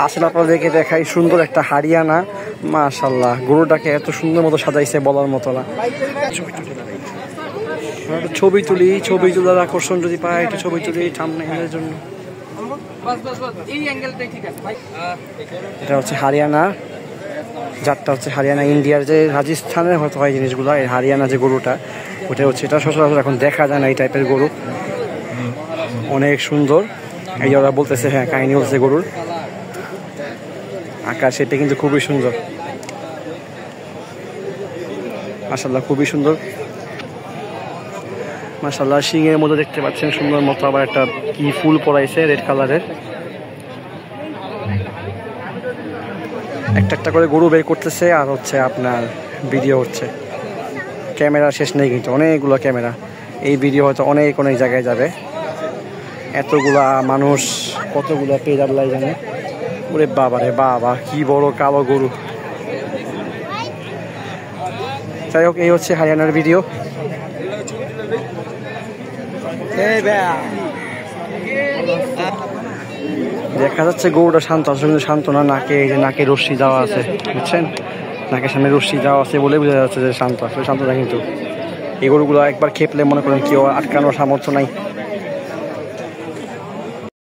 আসলে আপনাদেরকে দেখাই সুন্দর একটা হারিয়ানা, মাশাআল্লাহ গরুটাকে এত সুন্দর মতো সাজাইছে বলার মতো না। ছবি তুলি, ছবি তোলার আকর্ষণ যদি পাই একটু ছবি তুলি থাম্বনেইলের জন্য। এটা হচ্ছে হারিয়ানা, জাতটা হচ্ছে হারিয়ানা, ইন্ডিয়ার যে রাজস্থানের হয়তো হয় জিনিসগুলো, এই হারিয়ানা যে গরুটা ওটা হচ্ছে, এটা সচরাচর এখন দেখা যায় না এই টাইপের গরু, অনেক সুন্দর। এই ওরা বলতেছে হ্যাঁ কাহিনী বলছে গরুর, আকাশ এটা কিন্তু খুবই সুন্দর, মাশাআল্লাহ খুবই সুন্দর মাশাআল্লাহ। শিংয়ের মধ্যে দেখতে পাচ্ছেন সুন্দর মতো আবার একটা কি ফুল পরাইছে রেড কালারের। একটা একটা করে গরু বের করতেছে আর হচ্ছে আপনার ভিডিও হচ্ছে, ক্যামেরা শেষ নেই কিন্তু অনেকগুলো ক্যামেরা, এই ভিডিও হয়তো অনেক অনেক জায়গায় যাবে। এতগুলা মানুষ কতগুলা পেজ আল্লাহ জানে। ওরে বাবা রে বাবা কি বড় কালো গরু। যাই হোক এই হচ্ছে হারিয়ানার ভিডিও। দেখা যাচ্ছে গরুটা শান্ত আছে কিন্তু শান্ত না, নাকে এই যে নাকে রশ্মি দেওয়া আছে বুঝছেন, নাকের সামনে রশ্মি দেওয়া আছে বলে বোঝা যাচ্ছে যে শান্ত আছে, শান্ত না কিন্তু। এই গরুগুলো একবার খেপলে মনে করেন কেউ আটকানোর সামর্থ্য নাই।